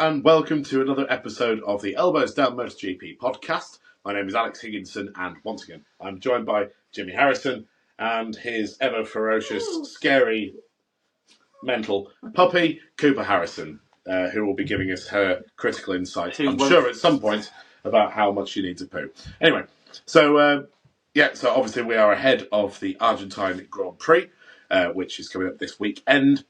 and welcome to another episode of the Elbows Down MotoGP podcast. My name is Alex Higginson, and once again, I'm joined by Jimmy Harrison and his ever ferocious, scary, mental puppy, Cooper Harrison, who will be giving us her critical insight, I'm sure at some point, about how much she needs to poo. Anyway, so obviously we are ahead of the Argentine Grand Prix, which is coming up this weekend.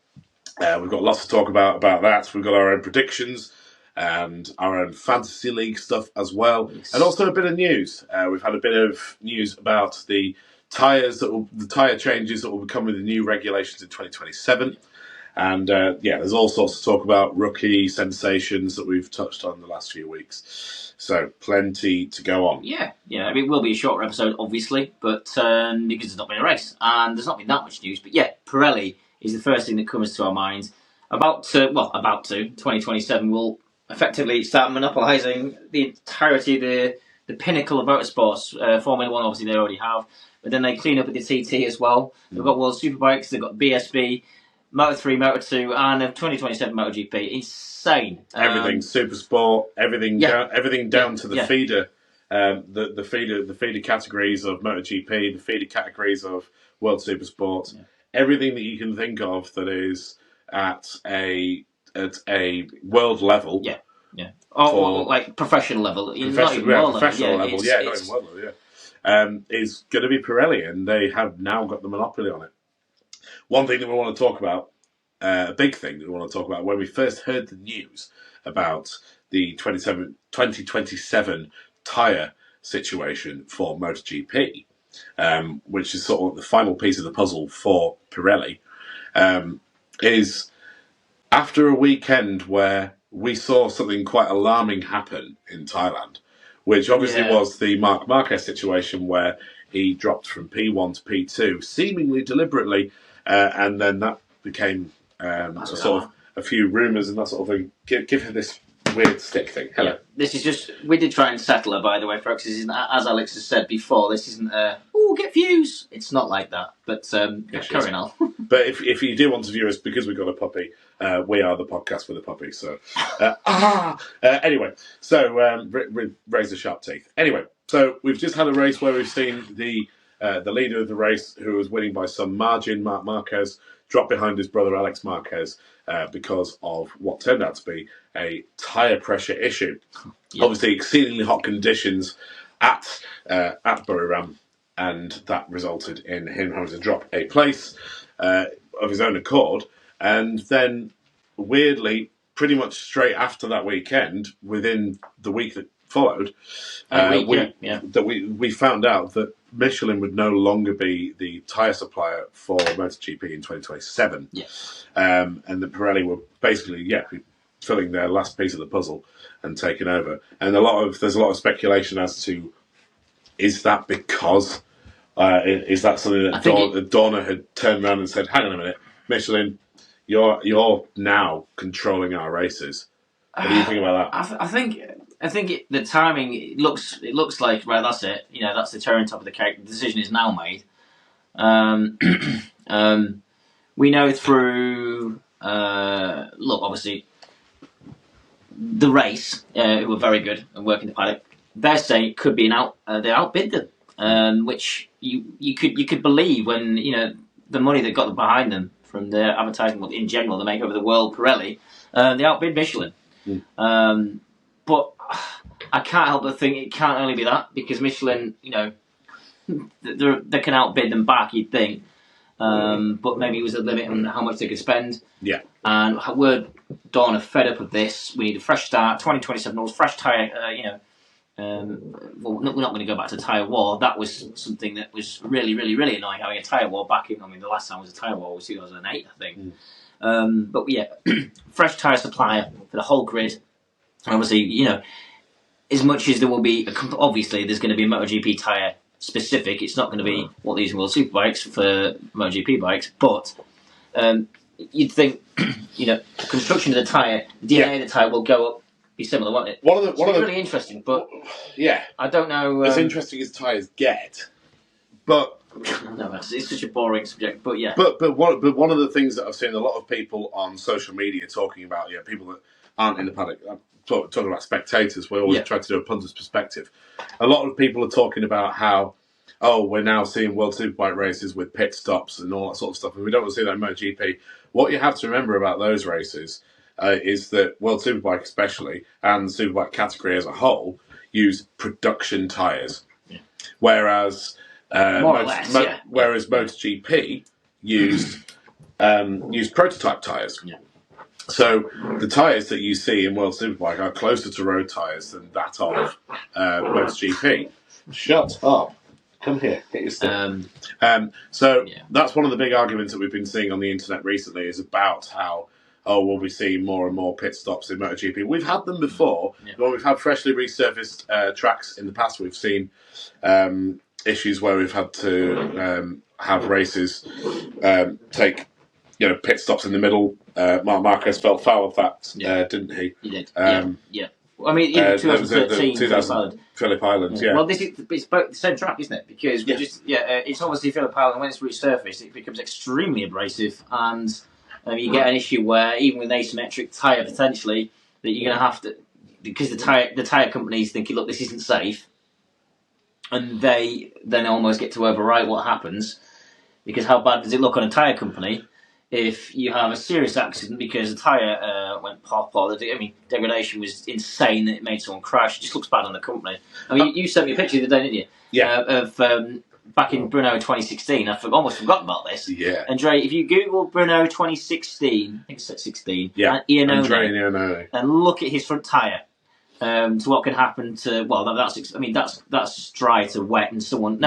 We've got lots to talk about that. We've got our own predictions and our own fantasy league stuff as well, and also a bit of news. We've had a bit of news about the tyre changes that will be coming with the new regulations in 2027. And there's all sorts to talk about, rookie sensations that we've touched on the last few weeks. So plenty to go on. Yeah. I mean, it will be a shorter episode, obviously, but because there's not been a race and there's not been that much news. But yeah, Pirelli is the first thing that comes to our minds. 2027 will effectively start monopolising the entirety, the pinnacle of motorsports. Formula One, obviously, they already have, but then they clean up with the TT as well. They've got World Superbikes, they've got BSB, Moto3, Moto2, and a 2027 MotoGP. Insane. Everything, super sport, everything down to the feeder. The feeder categories of MotoGP, the feeder categories of World Supersport. Yeah. Everything that you can think of that is at a world level. Yeah. Like professional level. Professional level. Not even world level. Is going to be Pirelli, and they have now got the monopoly on it. One thing that we want to talk about, a big thing that we want to talk about, when we first heard the news about the 2027 tyre situation for MotoGP, which is sort of the final piece of the puzzle for Pirelli, is after a weekend where we saw something quite alarming happen in Thailand, which obviously was the Marc Marquez situation where he dropped from P1 to P2, seemingly deliberately, and then that became sort of a few rumours and that sort of thing. Give her this weird stick thing. Hello. Yeah. This is just, we did try and settle her, by the way, folks. This isn't, as Alex has said before, this isn't get views. It's not like that. But carrying on. But if you do want to view us, because we've got a puppy, we are the podcast with a puppy. So, anyway, so raise the sharp teeth. Anyway, so we've just had a race where we've seen the leader of the race, who was winning by some margin, Marc Marquez, drop behind his brother Alex Marquez because of what turned out to be a tyre pressure issue. Yep. Obviously, exceedingly hot conditions at Buriram, and that resulted in him having to drop a place of his own accord. And then, weirdly, pretty much straight after that weekend, within the week that followed, we found out that Michelin would no longer be the tyre supplier for MotoGP in 2027. Yeah. And the Pirelli were basically, filling their last piece of the puzzle and taking over. And there's a lot of speculation as to, is that because, is that something that Dorna had turned around and said, hang on a minute, Michelin, you're now controlling our races. What do you think about that? I think the timing, it looks like, right, that's it. That's the cherry on top of the cake. The decision is now made. We know through, obviously, the race, who were very good and working the paddock, they're saying it could be they outbid them, which you could believe when, the money that got behind them from their advertising, in general, the makeover of the world, Pirelli, they outbid Michelin. But I can't help but think it can't only be that, because Michelin, they can outbid them back, you'd think. But maybe it was a limit on how much they could spend. Yeah. And we're Dorna fed up of this. We need a fresh start. 2027 rules, fresh tyre. We're not going to go back to tyre war. That was something that was really, really, really annoying, having a tyre war back in. The last time was a tyre war was 2008, I think. But fresh tyre supplier for the whole grid. Obviously, as much as there will be, obviously, there's going to be a MotoGP tyre specific. It's not going to be what these World Superbikes for MotoGP bikes, but you'd think, the construction of the tyre, the DNA of the tyre will go up, be similar, won't it? It's really interesting, but I don't know. As interesting as tyres get, but no, it's such a boring subject. But yeah, but one of the things that I've seen a lot of people on social media talking about, people aren't in the paddock. I'm talking about spectators. We always try to do a punter's perspective. A lot of people are talking about how, we're now seeing World Superbike races with pit stops and all that sort of stuff, and we don't want to see that in MotoGP. What you have to remember about those races is that World Superbike especially, and the Superbike category as a whole, use production tyres. Yeah. Whereas MotoGP used prototype tyres. Yeah. So the tyres that you see in World Superbike are closer to road tyres than that of MotoGP. Shut up. Come here, get your stuff. That's one of the big arguments that we've been seeing on the internet recently is about how, we'll be seeing more and more pit stops in MotoGP. We've had them before. Yeah. When we've had freshly resurfaced tracks in the past, we've seen issues where we've had to have races take pit stops in the middle. Marc Marquez fell foul of that, didn't he? He did. Yeah. I mean, even 2013, Phillip Island. Yeah. Well, it's both the same track, isn't it? Because it's obviously Phillip Island. When it's resurfaced, it becomes extremely abrasive, and you get an issue where even with an asymmetric tyre potentially, that you're going to have to, because the tyre companies thinking, look, this isn't safe, and they then almost get to overwrite what happens. Because how bad does it look on a tyre company if you have a serious accident because a tyre went pop, or degradation was insane that it made someone crash? It just looks bad on the company. I mean, you sent me a picture the other day, didn't you? Yeah. Of back in Brno 2016. I've almost forgotten about this. Yeah. Andre, if you Google Brno 2016, I think it's 16. Yeah. Iannone, and look at his front tyre. To what can happen to that's dry to wet and someone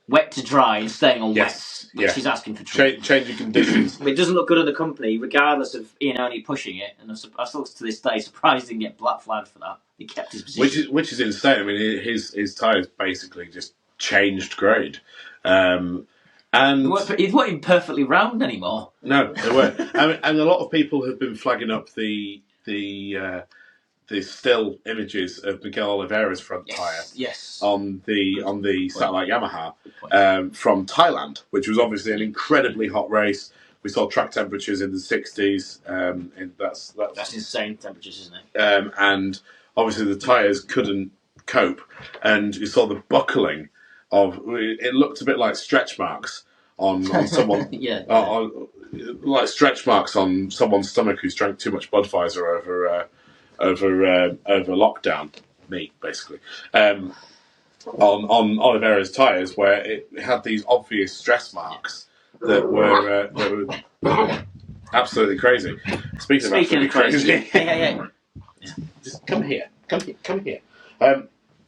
wet to dry and staying on wet. Which is asking for trouble. Changing conditions. It doesn't look good on the company, regardless of Iannone pushing it. And I'm still to this day surprised he didn't get black flagged for that. He kept his position, which is insane. I mean, his tyres basically just changed grade, and he wasn't perfectly round anymore. No, they weren't. And a lot of people have been flagging up the still images of Miguel Oliveira's front tyre on the satellite Yamaha from Thailand, which was obviously an incredibly hot race. We saw track temperatures in the 60s. That's insane temperatures, isn't it? And obviously the tyres couldn't cope, and you saw the buckling of. It looked a bit like stretch marks on someone. Like stretch marks on someone's stomach who's drank too much Budweiser over lockdown, me basically, on Oliveira's tyres, where it had these obvious stress marks that were absolutely crazy. Speaking of absolutely crazy, just come here.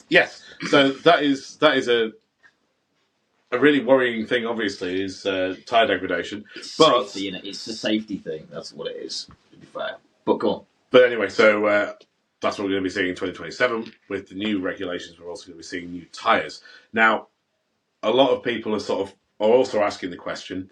Yes, so that is a really worrying thing. Obviously, is tyre degradation. It's safety, innit? It's a safety thing. That's what it is. To be fair, but go on. But anyway, so that's what we're going to be seeing in 2027. With the new regulations, we're also going to be seeing new tyres. Now, a lot of people are also asking the question,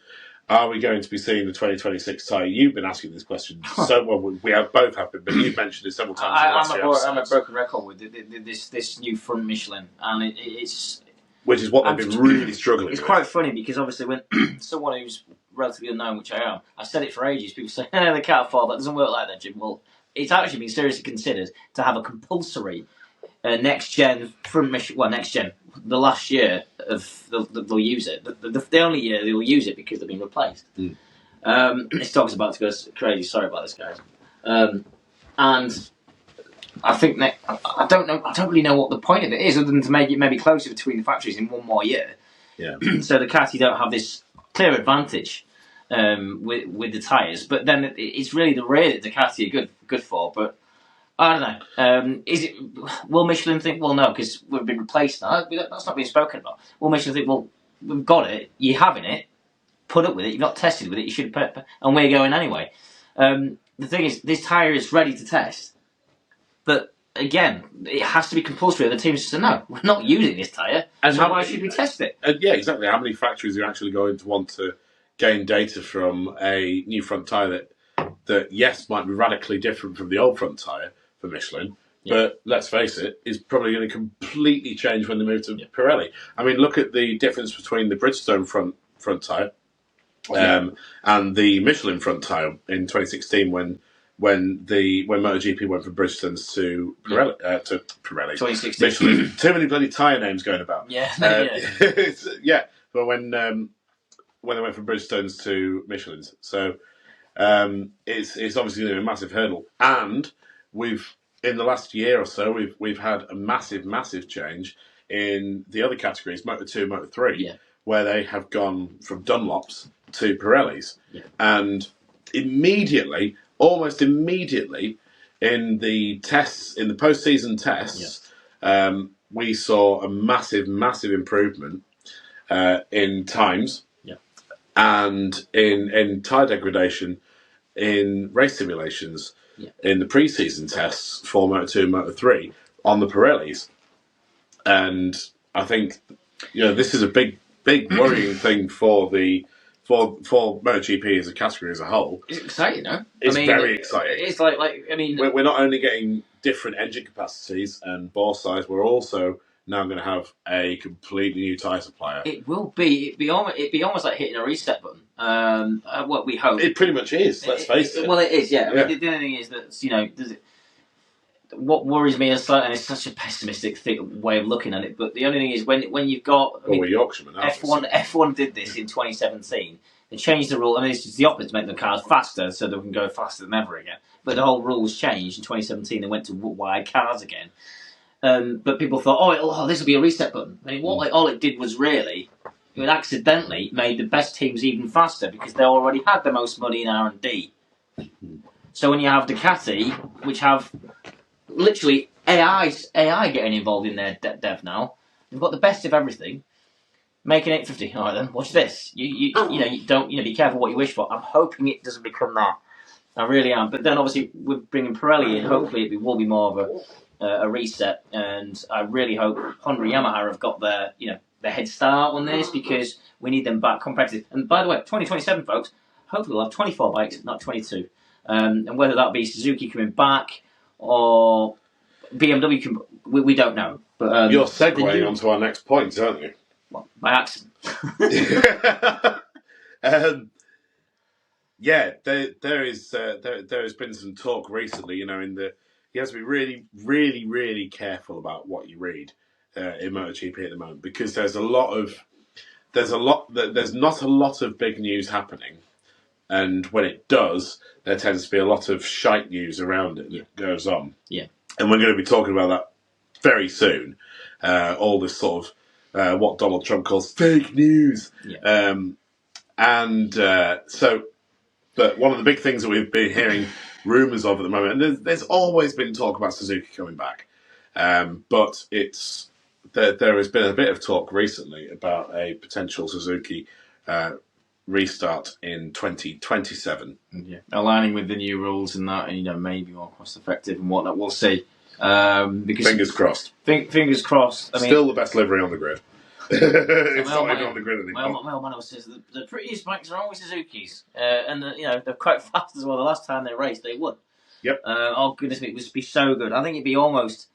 are we going to be seeing the 2026 tyre? You've been asking this question so well. We both have been, but you've mentioned it several times. I'm a broken record with this new front Michelin, and it's... Which is what they've been really struggling with. It's quite funny because obviously when someone who's relatively unknown, which I am, I've said it for ages, people say, they can't afford that. It doesn't work like that, Jim. Well, it's actually been seriously considered to have a compulsory next-gen front Michelin, well, next-gen, the last year of they'll use it. The only year they'll use it because they've been replaced. This dog's about to go crazy. Sorry about this, guys. And I think I don't know. I don't really know what the point of it is, other than to make it maybe closer between the factories in one more year. Yeah. So the Ducati don't have this clear advantage with the tyres, but then it's really the rear that Ducati are good for. But I don't know. Is it? Will Michelin think? Well, no, because we've been replaced now. That's not being spoken about. Will Michelin think? Well, we've got it. You're having it. Put up with it. You've not tested with it. You should put, and we're going anyway. The thing is, this tyre is ready to test. But again, it has to be compulsory. The teams say, no, we're not using this tyre, and so why should we test it? Yeah, exactly. How many factories are actually going to want to gain data from a new front tyre that yes, might be radically different from the old front tyre for Michelin, but let's face it, is probably going to completely change when they move to Pirelli. I mean, look at the difference between the Bridgestone front tyre and the Michelin front tyre in 2016 when when MotoGP went from Bridgestone's to Pirelli, to Pirelli, 2016. Michelin. Too many bloody tyre names going about. Yeah, But when they went from Bridgestone's to Michelin's, so it's obviously going to be a massive hurdle, and we've in the last year or so we've had a massive change in the other categories, Moto 2, Moto 3, where they have gone from Dunlops to Pirellis, and almost immediately, in the tests, in the post-season tests, we saw a massive improvement in times and in tyre degradation in race simulations in the pre-season tests for Moto 2 and Moto 3 on the Pirellis. And I think this is a big worrying thing for MotoGP as a category as a whole. It's exciting, no? It's very exciting. It's we're not only getting different engine capacities and bore size, we're also now going to have a completely new tyre supplier. It will be. It'd be almost like hitting a reset button. What we hope. It pretty much is. Let's face it. Well, it is. Yeah. I mean, the only thing is that what worries me is, and it's such a pessimistic way of looking at it. But the only thing is when you've got we're Yorkshiremen. F1 did this in 2017. They changed the rule. I mean, it's just the opposite to make the cars faster, so they can go faster than ever again. But the whole rule was changed in 2017. They went to wide cars again. But people thought, this will be a reset button. I mean, all it did was really, it accidentally made the best teams even faster because they already had the most money in R&D. So when you have Ducati, which have literally AI getting involved in their dev now, they've got the best of everything. Make an 850. All right, then watch this. You don't be careful what you wish for. I'm hoping it doesn't become that. I really am. But then obviously we're bringing Pirelli in. Hopefully it will be more of a reset, and I really hope Honda and Yamaha have got their head start on this because we need them back competitive. And by the way, 2027, folks, hopefully we'll have 24 bikes, not 22. And whether that be Suzuki coming back or BMW, we don't know. But you're segueing onto our next point, aren't you? Well, by accident. There has been some talk recently, you have to be really, really, really careful about what you read in MotoGP at the moment because there's not a lot of big news happening, and when it does, there tends to be a lot of shite news around it that goes on. Yeah, and we're going to be talking about that very soon. All this sort of what Donald Trump calls fake news, But one of the big things that we've been hearing rumours of at the moment, and there's always been talk about Suzuki coming back, but there has been a bit of talk recently about a potential Suzuki restart in 2027. Yeah, aligning with the new rules and that, and maybe more cost effective and whatnot. We'll see. Because fingers crossed. Fingers crossed. Still the best livery on the grid. It's not even on the grid anymore. My old man always says the prettiest bikes are always Suzuki's, and they're quite fast as well. The last time they raced, they won. Yep. Oh goodness me, it would be so good. I think it'd be almost.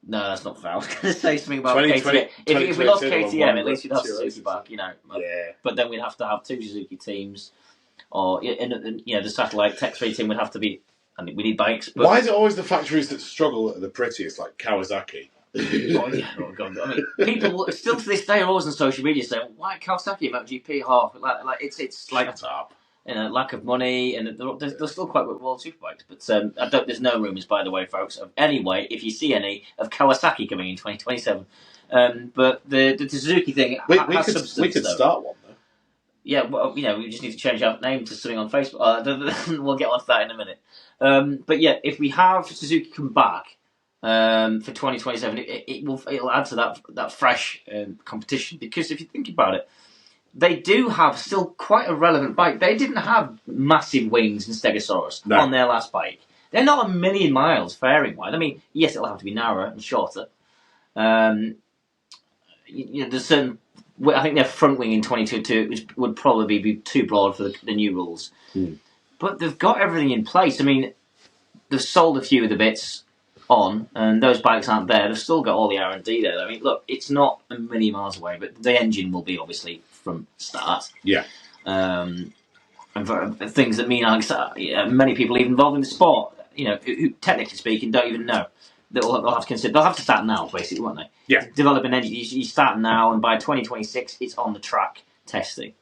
No, that's not fair. I was going to say something about KTM. If we lost KTM, at least we'd have Suzuki back. But then we'd have to have two Suzuki teams, or the satellite Tech 3 team would have to be. And we need bikes. But why is it always the factories that struggle that are the prettiest, like Kawasaki? Oh God! I mean, people still to this day are always on social media saying, "Why Kawasaki about GP half?" Like it's like shut up. Lack of money, and they're still quite good World Superbikes. But there's no rumours, by the way, folks. Anyway, if you see any of Kawasaki coming in 2027, but the Suzuki thing, we could start one. Yeah, well, we just need to change our name to something on Facebook. We'll get on to that in a minute. But yeah, if we have Suzuki come back for 2027, it'll add to that fresh competition. Because if you think about it, they do have still quite a relevant bike. They didn't have massive wings and Stegosaurus on their last bike. They're not a million miles fairing wide. I mean, yes, it'll have to be narrower and shorter. There's certain. I think their front wing in 2022 which would probably be too broad for the new rules. But they've got everything in place. I mean, they've sold a few of the bits on, and those bikes aren't there. They've still got all the R&D there. I mean, look, it's not a million miles away, but the engine will be obviously from start. Yeah. and for things that mean many people even involved in the sport, who technically speaking don't even know. They'll have to consider. They'll have to start now, basically, won't they? Yeah. Develop an engine. You start now, and by 2026, it's on the track testing.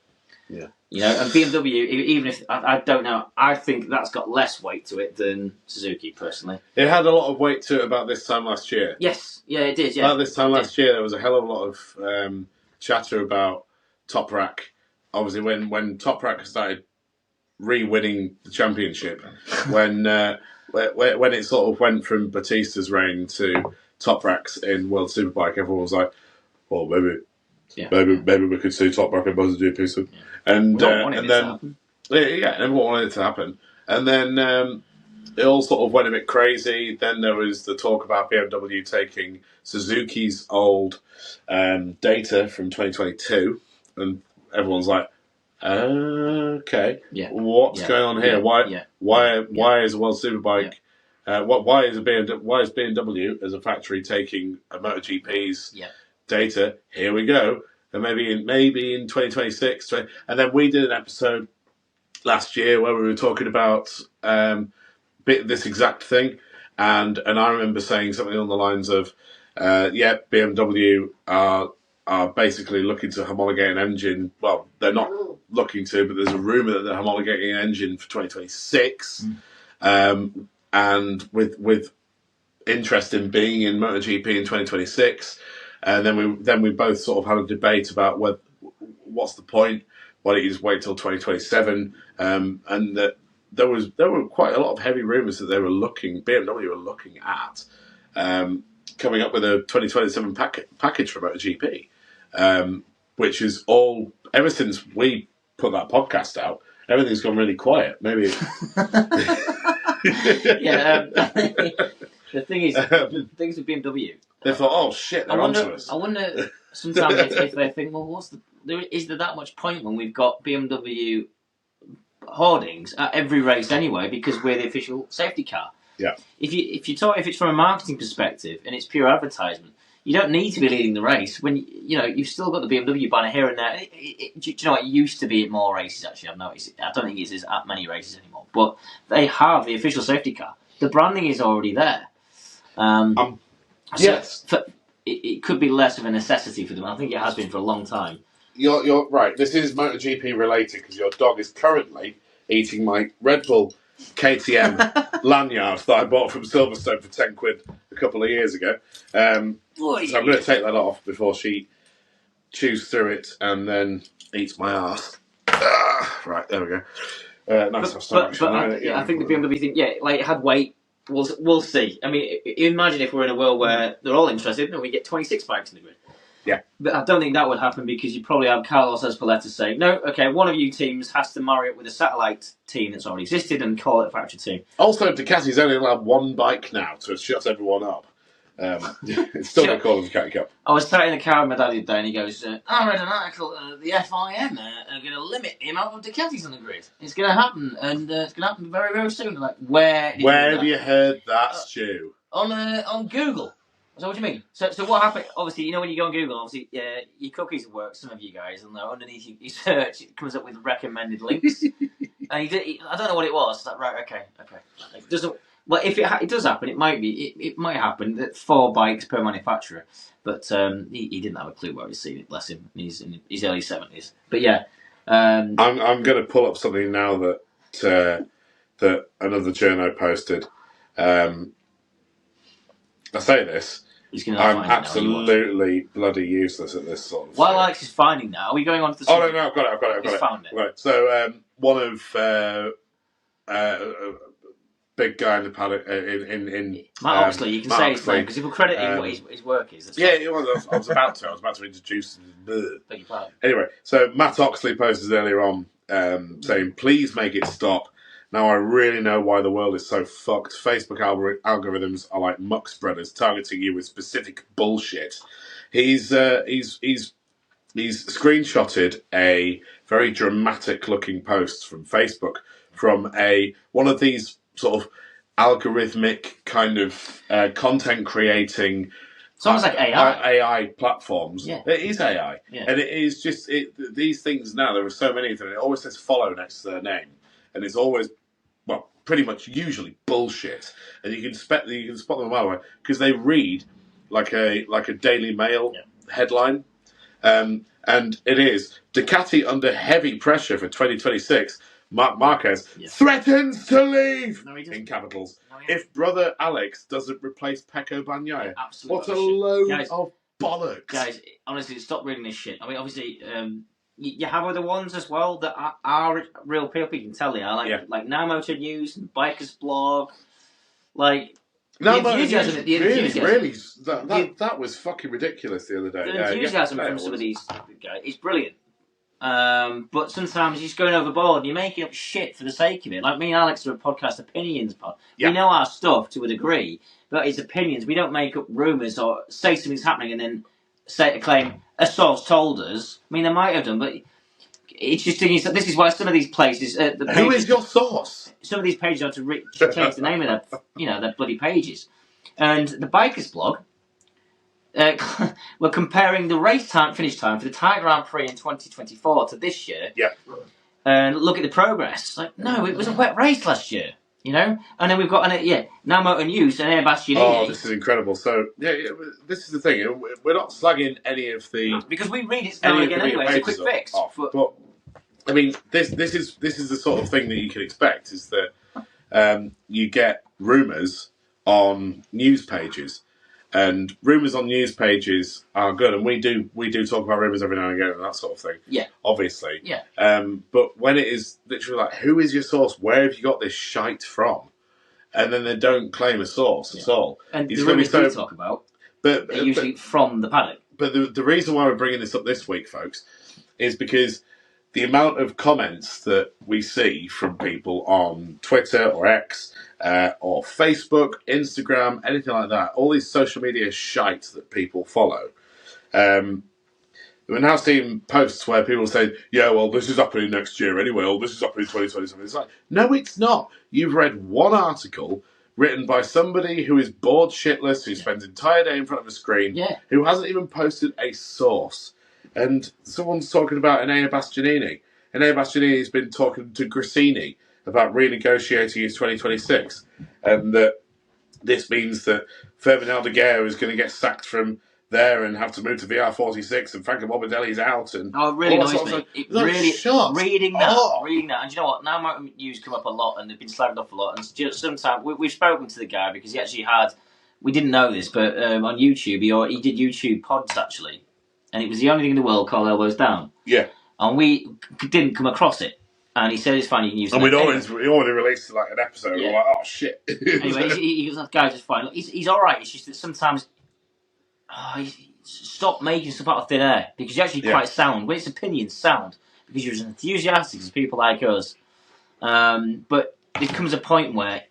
Yeah. And BMW, even if I don't know, I think that's got less weight to it than Suzuki, personally. It had a lot of weight to it about this time last year. Yes, yeah, it did. Yeah, about this time last year, there was a hell of a lot of chatter about Top Rack. Obviously, when Top Rack started re-winning the championship, when it sort of went from Batista's reign to Top Rack's in World Superbike, everyone was like, "Well, maybe we could see Top Rack in MotoGP soon." Yeah. And then everyone wanted it to happen, and then it all sort of went a bit crazy. Then there was the talk about BMW taking Suzuki's old data from 2022, and everyone's like, "Okay, what's going on here? Why is a World Superbike? Why is BMW as a factory taking a MotoGP's data? Here we go, and maybe in 2026, and then we did an episode last year where we were talking about this exact thing, and I remember saying something on the lines of, BMW are basically looking to homologate an engine. Well, they're not looking to, but there's a rumor that they're homologating an engine for 2026, and with interest in being in MotoGP in 2026, and then we both sort of had a debate about what's the point. Why don't you just wait till 2027? And that there were quite a lot of heavy rumours that BMW were looking at coming up with a 2027 package for MotoGP, which is all ever since we put that podcast out. Everything's gone really quiet. Maybe. The thing is, things with BMW. They thought, "Oh shit, they're onto us." I wonder sometimes if they think, well, is there that much point when we've got BMW hoardings at every race anyway because we're the official safety car? Yeah. If it's from a marketing perspective and it's pure advertisement, you don't need to be leading the race when you've still got the BMW banner here and there. Do you know what? It used to be at more races. Actually, I've noticed. I don't think it's at many races anymore. But they have the official safety car. The branding is already there. Yes. So it could be less of a necessity for them. I think it has been for a long time. You're right. This is MotoGP related because your dog is currently eating my Red Bull KTM lanyard that I bought from Silverstone for £10 a couple of years ago. So I'm going to take that off before she chews through it and then eats my arse. Right, there we go. Nice. I think the BMW thing, it had weight. We'll see. I mean, imagine if we're in a world where they're all interested and we get 26 bikes in the grid. Yeah. But I don't think that would happen because you probably have Carlos Ezpeleta saying, no, okay, one of you teams has to marry it with a satellite team that's already existed and call it a factory team. Also, Ducati's only allowed one bike now to shut everyone up. It's still not called the Ducati Cup. I was sat in the car with my dad the other day and he goes, I read an article the FIM are going to limit the amount of Ducatis on the grid. It's going to happen, and it's going to happen very, very soon. Like, where have you heard that, Stu? On Google. So what do you mean? So what happened? Obviously, when you go on Google, obviously, your cookies work. Some of you guys, and underneath you search, it comes up with recommended links. And I don't know what it was. Like, right, okay. It doesn't. Well, if it does happen, it might be. It might happen that 4 bikes per manufacturer. But he didn't have a clue where he's seen it. Bless him. He's in his early 70s. But yeah, I'm going to pull up something now that another journo posted. I say this. I'm absolutely bloody useless at this sort of While Alex is finding now, are we going on to the... Oh, no, I've got it. Found it. Right, so one of big guy in the paddock in Matt Oxley, you can say his name, because if we're crediting what his work is... Yeah, I was about to introduce... Beg your pardon. Anyway, so Matt Oxley posted earlier on saying, please make it stop. Now I really know why the world is so fucked. Facebook algorithms are like muck spreaders targeting you with specific bullshit. He's screenshotted a very dramatic looking post from Facebook from one of these sort of algorithmic kind of content creating It's almost like AI. AI platforms. Yeah. It is AI. Yeah. And it is just these things now. There are so many of them. It always says follow next to their name, and it's always pretty much usually bullshit. And you can spot them a mile away because they read like a Daily Mail headline, and it is Ducati under heavy pressure for 2026. Marc Marquez threatens to leave in capitals if brother Alex doesn't replace Pecco Bagnaia. What a load of bollocks! Guys, honestly, stop reading this shit. I mean, obviously, you have other ones as well that are real people. You can tell they are like Now Motor News and Bikers Blog, like. No, really, that was fucking ridiculous the other day. The enthusiasm from some of these guys is brilliant. But sometimes you're just going overboard and you're making up shit for the sake of it. Like me and Alex do a podcast, Opinions Pod. We know our stuff to a degree, but it's opinions. We don't make up rumours or say something's happening and then claim a source told us. I mean, they might have done, but it's just this is why some of these places. Who is your source? Some of these pages have to change the name of their bloody pages. And the Bikers Blog. We're comparing the finish time for the Thai Grand Prix in 2024 to this year. Yeah. And look at the progress. Like, no, it was a wet race last year, And then we've got Now Motor News and Air Bastianini. Oh, this is incredible. So, this is the thing. We're not slugging any of the... Because we read it now and again anyway. It's a quick fix. But, I mean, this is the sort of thing that you can expect, is that you get rumours on news pages. And rumours on news pages are good, and we do talk about rumours every now and again and that sort of thing. Yeah, obviously. Yeah. But when it is literally like, who is your source? Where have you got this shite from? And then they don't claim a source at all. And the rumours we talk about, but usually from the paddock. But the reason why we're bringing this up this week, folks, is because the amount of comments that we see from people on Twitter or X or Facebook, Instagram, anything like that, all these social media shite that people follow. We're now seeing posts where people say, yeah, well, this is happening next year anyway, or this is happening in 2027. It's like, no, it's not. You've read one article written by somebody who is bored shitless, who spends an entire day in front of a screen, who hasn't even posted a source. And someone's talking about Enea Bastianini. Enea Bastianini's been talking to Grassini about renegotiating his 2026. And that this means that Fermin Aldeguer is going to get sacked from there and have to move to VR46 and Franco Morbidelli's out. And it really annoys me. Reading that. And you know what? Now Motor News come up a lot and they've been slagged off a lot. And sometimes we've spoken to the guy because he actually had, we didn't know this, but on YouTube, he did YouTube pods actually. And it was the only thing in the world called Elbows Down. Yeah. And we didn't come across it. And he said it's fine, you can use it. And we already released like an episode. Yeah. We're like, oh shit. Anyway, he was like, guys, it's fine. He's alright. It's just that sometimes stop making stuff out of thin air. Because you're actually quite sound. When it's opinions, sound. Because you're as enthusiastic as people like us. But there comes a point where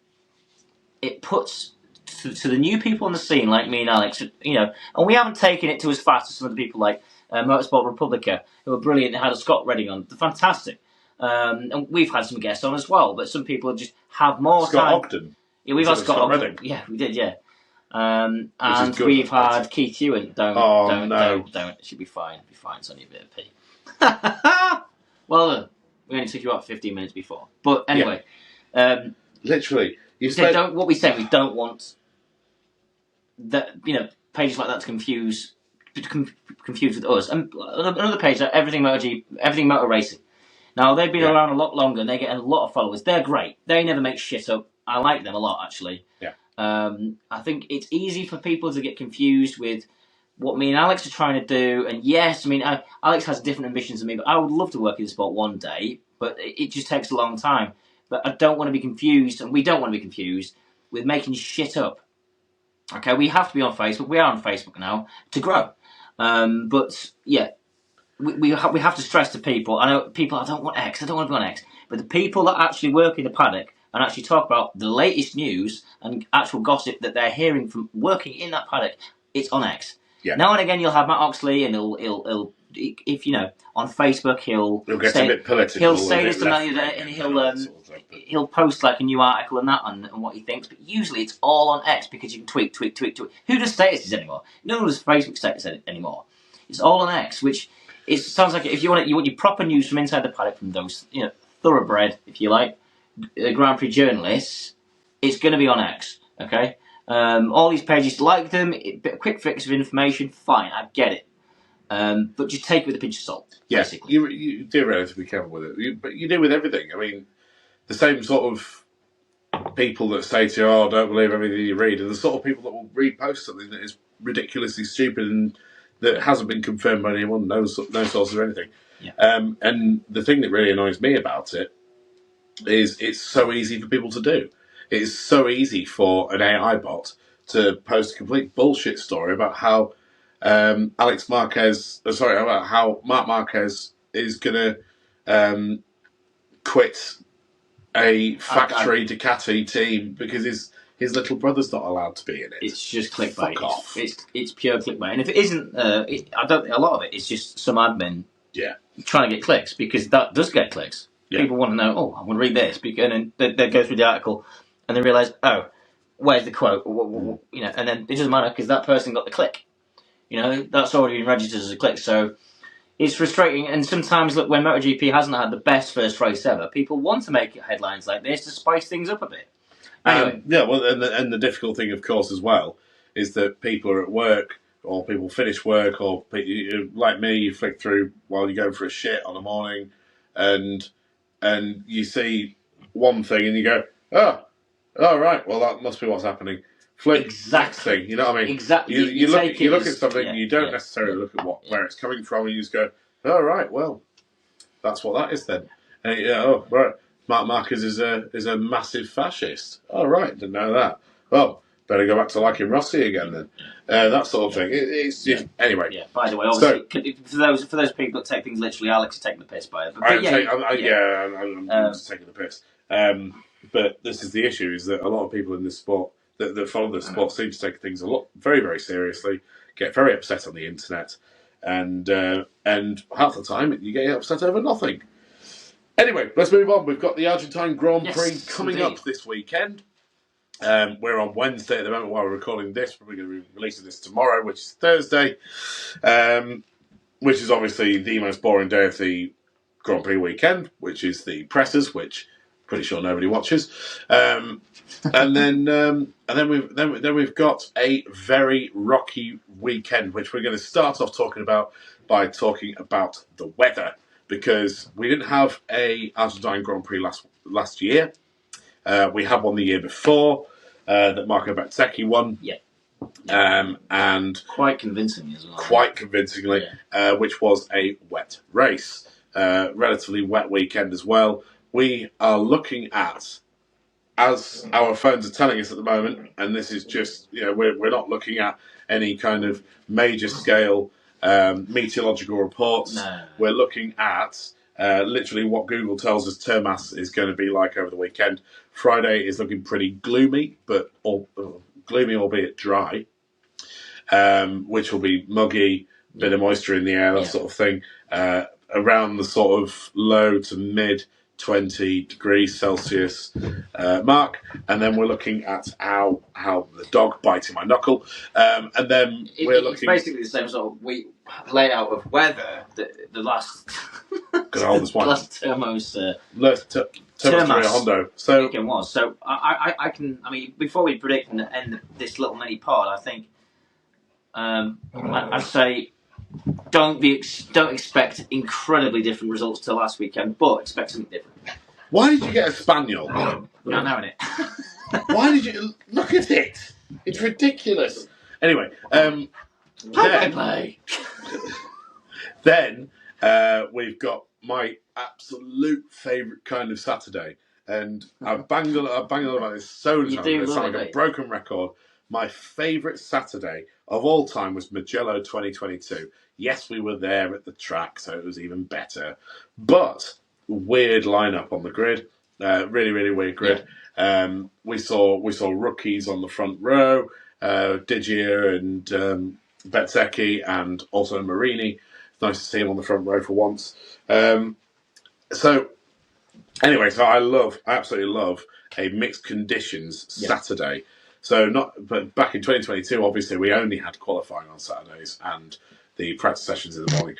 it puts to the new people on the scene, like me and Alex, and we haven't taken it to as fast as some of the people like Motorsport Republica, who are brilliant. They had a Scott Redding on, they're fantastic, and we've had some guests on as well. But some people just have more Scott time. Ogden. Yeah, we've had Scott Ogden. Redding. Yeah, we did. Yeah, and we've had Keith Hewitt. Don't. It should be fine. It'll be fine. It's only a bit of pee. Well, we only took you out 15 minutes before. But anyway, literally, what we said, we don't want that, pages like that to confuse with us. And another page, like Everything Motor Racing. Now, they've been around a lot longer and they get a lot of followers. They're great. They never make shit up. I like them a lot, actually. Yeah. I think it's easy for people to get confused with what me and Alex are trying to do. And yes, I mean, Alex has different ambitions than me, but I would love to work in the sport one day, but it just takes a long time. But I don't want to be confused, and we don't want to be confused with making shit up. Okay, we have to be on Facebook. We are on Facebook now to grow. But yeah, we have to stress to people. I know people, I don't want to be on X. But the people that actually work in the paddock and actually talk about the latest news and actual gossip that they're hearing from working in that paddock, it's on X. Yeah. Now and again, you'll have Matt Oxley, and he'll if on Facebook, he'll get a bit political. He'll say this and that, and he'll post like a new article and that and what he thinks, but usually it's all on X because you can tweak. Who does statuses anymore? No one does Facebook status anymore. It's all on X, which it sounds like if you want your proper news from inside the paddock from those thoroughbred, if you like, Grand Prix journalists, it's going to be on X. Okay, all these pages like them, a quick fix of information, fine, I get it. But just take it with a pinch of salt. Yes, basically. you do relatively careful with it, but you do with everything. I mean, the same sort of people that say to you, "Oh, don't believe everything you read," are the sort of people that will repost something that is ridiculously stupid and that hasn't been confirmed by anyone, no sources or anything. Yeah. And the thing that really annoys me about it is it's so easy for people to do. It's so easy for an AI bot to post a complete bullshit story about how about how Marc Marquez is going to quit a factory Ducati team because his little brother's not allowed to be in it. It's just clickbait. Fuck off. It's pure clickbait. And if it isn't, I don't think a lot of it is just some admin trying to get clicks, because that does get clicks. Yeah. People want to know, I want to read this, and then they go through the article and they realise, where's the quote? And then it doesn't matter because that person got the click. That's already been registered as a click. So it's frustrating. And sometimes, look, when MotoGP hasn't had the best first race ever, people want to make headlines like this to spice things up a bit. Anyway. And the difficult thing, of course, as well, is that people are at work, or people finish work, or like me, you flick through while you're going for a shit on a morning, and you see one thing and you go, oh right, well that must be what's happening. Flick, exactly. Thing, you know what I mean? Exactly. You look at something, and you don't necessarily look at where it's coming from, and you just go, oh right, well, that's what that is then. And right. Marc Marquez is a massive fascist. Oh, right, didn't know that. Well, better go back to liking Rossi again then. That sort of thing. It's just, anyway. Yeah. By the way, obviously, for those people that take things literally, Alex is taking the piss by it. I'm just taking the piss. But this is the issue: is that a lot of people in this sport that follow this sport seem to take things very, very seriously, get very upset on the internet, and half the time you get upset over nothing. Anyway, let's move on. We've got the Argentine Grand Prix coming up this weekend. We're on Wednesday at the moment while we're recording this. We're going to be releasing this tomorrow, which is Thursday, which is obviously the most boring day of the Grand Prix weekend, which is the Presses, which I'm pretty sure nobody watches. And then we've got a very rocky weekend, which we're going to start off talking about by talking about the weather. Because we didn't have a Argentine Grand Prix last year. We had one the year before that Marco Bezzecchi won. Yeah. And quite convincingly as well. Quite convincingly, which was a wet race. Relatively wet weekend as well. We are looking at, as our phones are telling us at the moment, and this is just, we're not looking at any kind of major scale meteorological reports. No. We're looking at literally what Google tells us Termas is going to be like over the weekend. Friday is looking pretty gloomy, but gloomy albeit dry, which will be muggy, bit of moisture in the air, that sort of thing, around the sort of low to mid 20 degrees Celsius mark. And then we're looking at how the dog biting my knuckle. And then it's basically the same sort of layout of weather that the last last Termos Hondo. So weekend was. So I mean, before we predict and end this little mini pod, I think I'd say don't expect incredibly different results to last weekend, but expect something different. Why did you get a spaniel? I know, innit? Why did you look at it? It's ridiculous. Anyway, play. Then we've got my absolute favourite kind of Saturday, and I've banged on about this so many times. It's like a broken record. My favourite Saturday of all time was Mugello 2022. Yes, we were there at the track, so it was even better. But weird lineup on the grid, really, really weird grid. Yeah. We saw rookies on the front row, Digia and Bezzecchi, and also Marini. It's nice to see him on the front row for once. So Anyway, so I absolutely love a mixed conditions Saturday. So but back in 2022, obviously we only had qualifying on Saturdays and the practice sessions in the morning.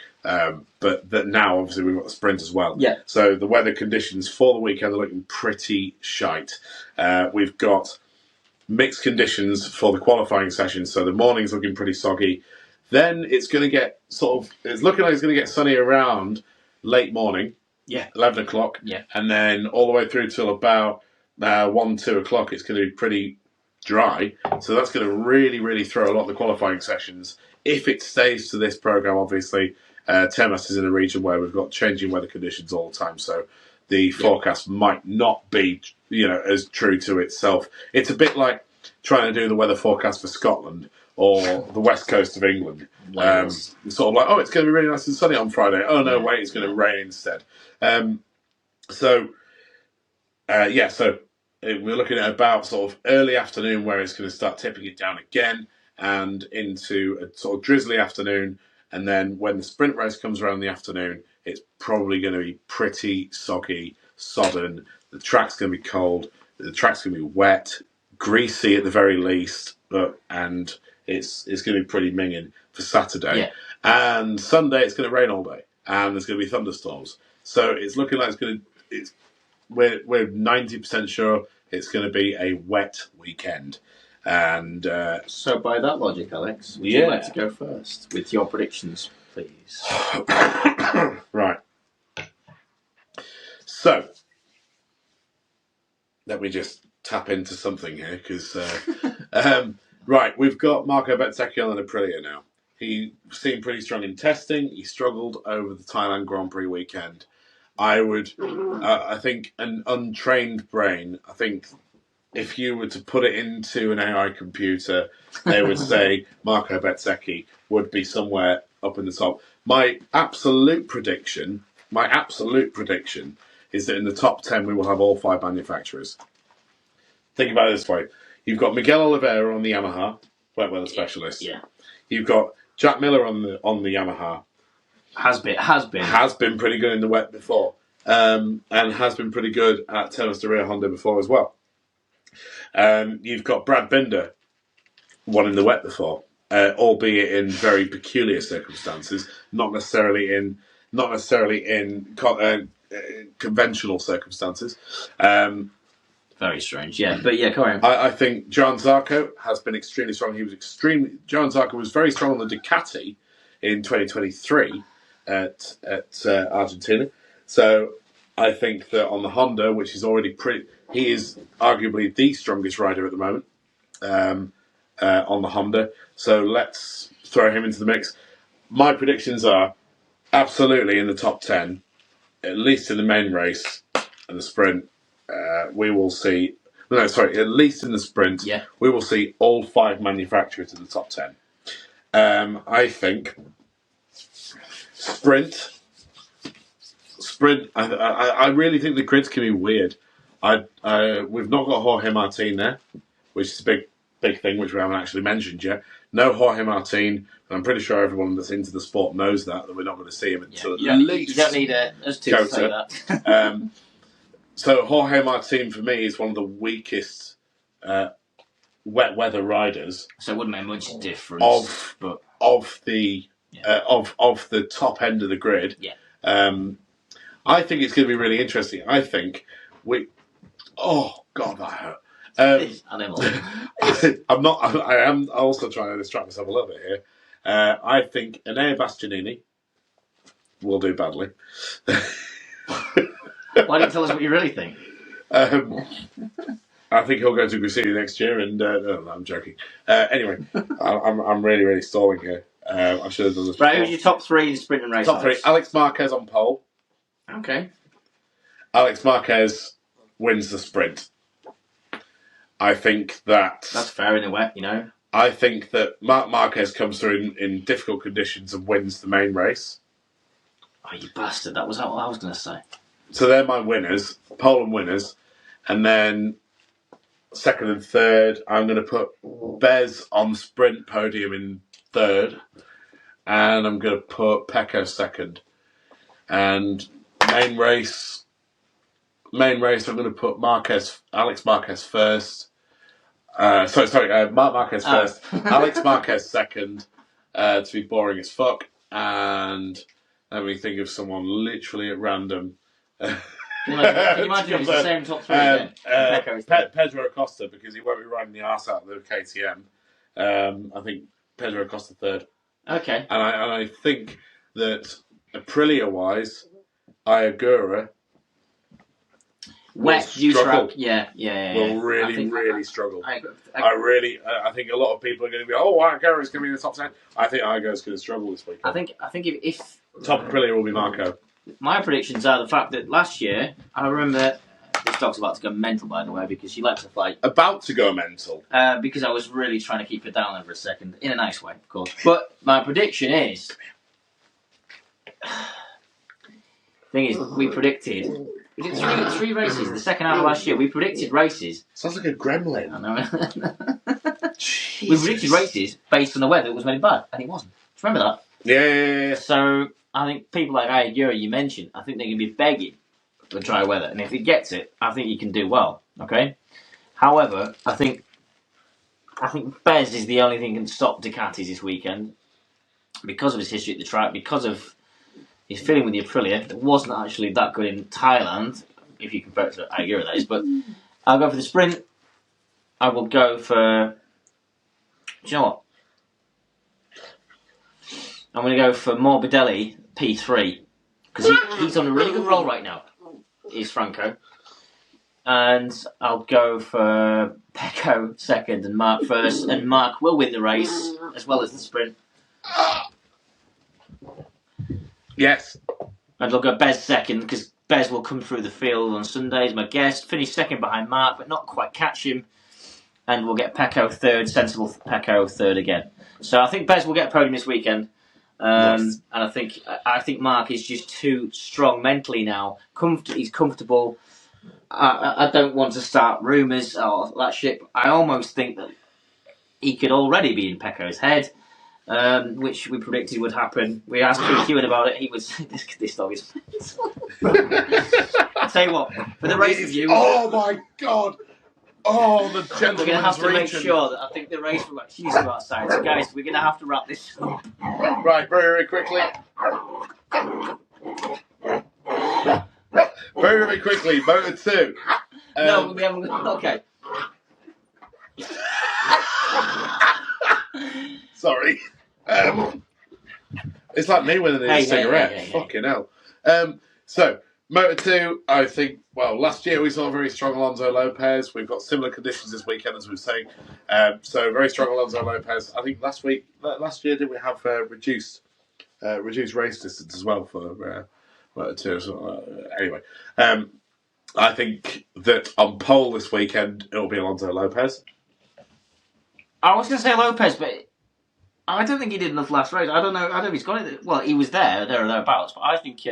But now obviously we've got the sprint as well. Yeah. So the weather conditions for the weekend are looking pretty shite. We've got mixed conditions for the qualifying sessions. So the morning's looking pretty soggy. Then it's going to get it's looking like it's going to get sunny around late morning. Yeah. 11 o'clock. Yeah. And then all the way through till about 1, 2 o'clock, it's going to be pretty dry. So that's going to really, really throw a lot of the qualifying sessions. If it stays to this program, obviously, Termas is in a region where we've got changing weather conditions all the time. So the forecast might not be, as true to itself. It's a bit like trying to do the weather forecast for Scotland or the west coast of England. Sort of like, it's going to be really nice and sunny on Friday. Oh, no, wait, it's going to rain instead. So we're looking at about sort of early afternoon where it's going to start tipping it down again and into a sort of drizzly afternoon. And then when the sprint race comes around in the afternoon, it's probably going to be pretty soggy, sodden. The track's going to be cold. The track's going to be wet, greasy at the very least, and it's going to be pretty minging for Saturday. Yeah. And Sunday, it's going to rain all day, and there's going to be thunderstorms. So it's looking like we're 90% sure it's going to be a wet weekend. And so by that logic, Alex, would you like to go first with your predictions, please? Right. So let me just tap into something here because right, we've got Marco Bezzecchi on the Aprilia now. He seemed pretty strong in testing. He struggled over the Thailand Grand Prix weekend. I think an untrained brain, I think if you were to put it into an AI computer, they would say Marco Bezzecchi would be somewhere up in the top. My absolute prediction is that in the top 10 we will have all 5 manufacturers. Think about it this way. You've got Miguel Oliveira on the Yamaha, wet weather specialist. Yeah. You've got Jack Miller on the Yamaha. Has been pretty good in the wet before, and has been pretty good at Termas de Rio Honda before as well. You've got Brad Binder, won in the wet before, albeit in very peculiar circumstances, not necessarily in conventional circumstances. Very strange, yeah. But yeah, go on. I think Johan Zarco has been extremely strong. Johan Zarco was very strong on the Ducati in 2023 at Argentina. So I think that on the Honda, which is already he is arguably the strongest rider at the moment on the Honda. So let's throw him into the mix. My predictions are absolutely in the top 10, at least in the main race and the sprint. We will see. No, sorry. At least in the sprint, we will see all 5 manufacturers in the top 10. I think sprint. I really think the grids can be weird. We've not got Jorge Martin there, which is a big thing which we haven't actually mentioned yet. No Jorge Martin, and I'm pretty sure everyone that's into the sport knows that we're not going to see him until at least. You don't need us to say that. So Jorge Martin for me is one of the weakest wet weather riders. So it wouldn't make much difference. Of the top end of the grid. Yeah. I think it's going to be really interesting. I think oh God, that hurt. I am also trying to distract myself a little bit here. I think Enea Bastianini will do badly. Why don't you tell us what you really think? I think he'll go to Gresini next year, and no, I'm joking. Anyway, I'm really, really stalling here. I should have done this before. Right, who's your top 3 in sprint and race? Top 3, Alex Marquez on pole. Okay. Alex Marquez wins the sprint. I think that's fair in the wet, I think that Marquez comes through in difficult conditions and wins the main race. Oh, you bastard. That was what I was going to say. So they're my winners, pole and winners. And then second and third, I'm going to put Bez on sprint podium in third. And I'm going to put Pecco second. And main race, main race, I'm going to put Alex Marquez first. Mark Marquez first, Alex Marquez second, to be boring as fuck, and let me think of someone literally at random. Can you imagine if it's the same top three again? Pedro Acosta, because he won't be riding the arse out of the KTM. I think Pedro Acosta third. Okay. And I think that Aprilia-wise, Ayagura wet struggle. track, will really struggle. I think a lot of people are going to be, Ayagura is going to be in the top 10. I think Ayagura is going to struggle this week. I think if top Aprilia will be Marco. My predictions are the fact that last year, I remember, this dog's about to go mental, by the way, because she likes to fight. About to go mental. Because I was really trying to keep her down for a second, in a nice way, of course. But my prediction is, we predicted. We did three races in the second half of last year. We predicted races. Sounds like a gremlin. I know. We predicted races based on the weather. It was very bad, and it wasn't. Do you remember that? Yeah. So I think people like Ayagura, you mentioned, I think they're going to be begging for dry weather, and if he gets it, I think he can do well. Okay. However, I think Bez is the only thing that can stop Ducatis this weekend because of his history at the track, because of his feeling with the Aprilia. It wasn't actually that good in Thailand, if you compare it to Ayagura, that is. But I'll go for the sprint. I will go for... Do you know what? I'm going to go for Morbidelli P3. Because he's on a really good roll right now, is Franco. And I'll go for Pecco second and Mark first. And Mark will win the race, as well as the sprint. Yes. And I'll go Bez second, because Bez will come through the field on Sunday as my guest. Finish second behind Mark, but not quite catch him. And we'll get Pecco third, sensible Pecco third again. So I think Bez will get a podium this weekend. Nice. And I think Mark is just too strong mentally now. He's comfortable. I don't want to start rumours or that shit. I almost think that he could already be in Pecco's head. Which we predicted would happen. We asked Pete Hewitt about it. He was, this dog is... I'll tell you what, for the race review... Oh my God! Oh, the gentleman's we're going to have to make region. sure that I think the race will actually go outside. So guys, we're going to have to wrap this up. Right, very quickly. Very quickly, Moto 2. No, we haven't... Okay. Sorry. It's like me winning a cigarette. Hey. Fucking hell. So, Moto 2, I think, last year we saw a very strong Alonso Lopez. We've got similar conditions this weekend, as we were saying. So, very strong Alonso Lopez. I think last year, did we have reduced race distance as well for Moto 2? So, anyway, I think that on pole this weekend, it'll be Alonso Lopez. I was going to say Lopez, but I don't think he did enough last race. I don't know if he's got it. Well, he was there or thereabouts, but I think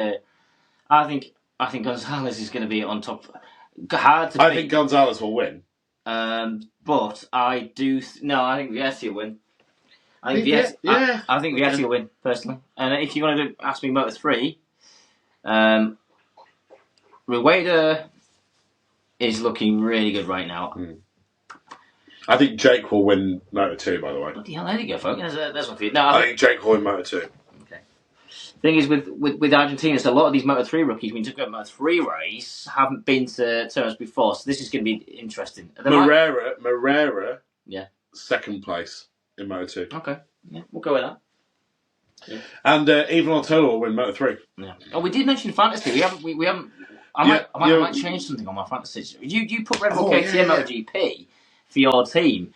Gonzalez is going to be on top. Hard to. I think Gonzalez will win. But I do. I think Vietti will win. I think Vietti will win personally. And if you're going to ask me Moto 3, Rueda is looking really good right now. I think Jake will win Moto 2, by the way. Bloody hell, there you go, folks. There's one for you. I think Jake will win Moto 2. Okay. Thing is, with Argentina, so a lot of these Moto 3 rookies, when you took a Moto 3 race, haven't been to terms before, so this is going to be interesting. Moreira, second place in Moto 2. Okay, yeah, we'll go with that. Yeah. And Ivan Ortola will win Moto 3. Yeah. Oh, we did mention fantasy. We haven't. I might change something on my fantasy. You put Red Bull KTM MotoGP for your team.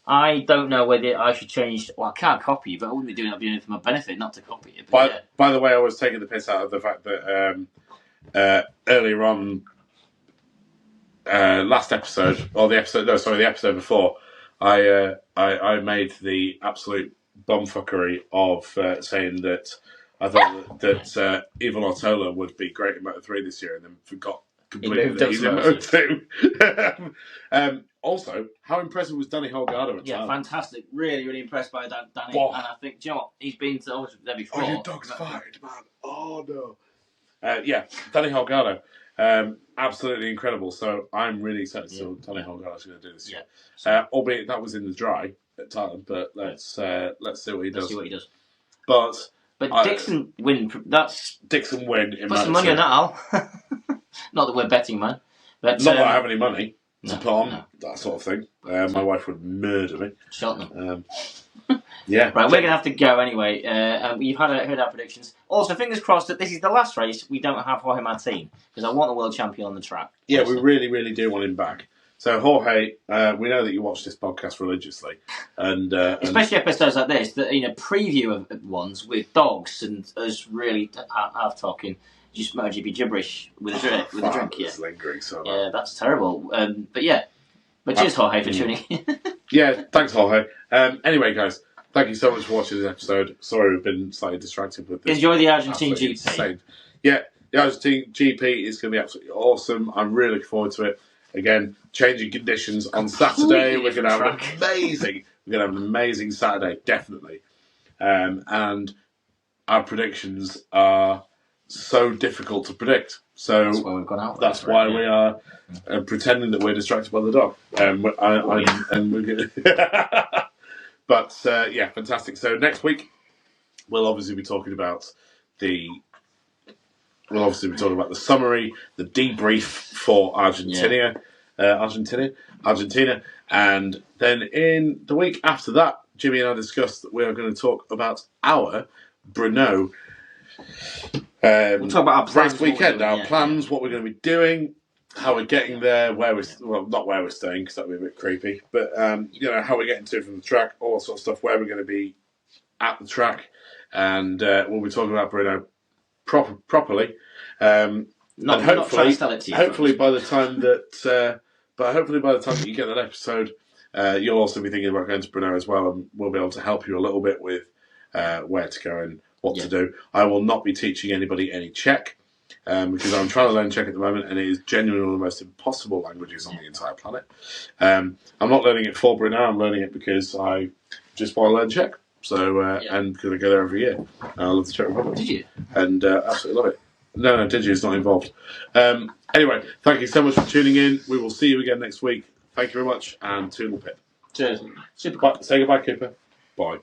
I don't know whether I should change. Well, I can't copy you, but I wouldn't be doing it for my benefit, not to copy it. By the way, I was taking the piss out of the fact that earlier on, last episode, or the episode before, I made the absolute bumfuckery of saying that I thought that Ivan Ortola would be great in Moto 3 this year, and then forgot completely that he's in Moto 2. Also, how impressive was Danny Holgado? Yeah, fantastic. Really, really impressed by Danny. Wow. And I think, do you know what? He's been to there before. Oh, your dog's fired, man. Oh, no. Danny Holgado. Absolutely incredible. So I'm really excited to see what Tony Hoggart's going to do this year. Albeit that was in the dry at Thailand, but let's see what he does. But Dixon win. That's Dixon win. Put some money on that, Al. Not that we're betting, man. But, not that I have any money to put on that sort of thing. My wife would murder me. Cheltenham. Yeah. Right, we're going to have to go anyway. We've heard our predictions. Also, fingers crossed that this is the last race we don't have Jorge Martin, because I want the world champion on the track. Yeah, we really, really do want him back. So, Jorge, we know that you watch this podcast religiously, and especially episodes like this, that preview of ones with dogs and us really half talking, just MotoGP gibberish with a drink. Yeah, lingering so yeah, that's terrible. But cheers, Jorge, for tuning in. Yeah, thanks, Jorge. Anyway, guys, thank you so much for watching this episode. Sorry, we've been slightly distracted with this. Enjoy the Argentinian GP. Insane. Yeah, the Argentinian GP is going to be absolutely awesome. I'm really looking forward to it. Again, changing conditions on Saturday. We're going to have an amazing Saturday, definitely. And our predictions are so difficult to predict. So that's why we've gone out. That's why we are pretending that we're distracted by the dog. And we're going to. But fantastic. So next week we'll obviously be talking about the summary, the debrief for Argentina, and then in the week after that, Jimmy and I discussed that we are going to talk about our Brno. We'll talk about our plans race weekend, our plans, what we're going to be doing, how we're getting there, not where we're staying because that would be a bit creepy, but how we're getting to it from the track, all that sort of stuff, where we're going to be at the track, and we'll be talking about Brno properly. Hopefully by the time that you get that episode, you'll also be thinking about going to Brno as well, and we'll be able to help you a little bit with where to go and what to do. I will not be teaching anybody any Czech because I'm trying to learn Czech at the moment, and it is genuinely one of the most impossible languages on the entire planet. I'm not learning it for Brno. I'm learning it because I just want to learn Czech. So and because I go there every year, I love the Czech Republic. Did you? And absolutely love it. No, did you? It's not involved. Anyway, thank you so much for tuning in. We will see you again next week. Thank you very much, and toodle pip. Cheers. Say goodbye, Cooper. Bye.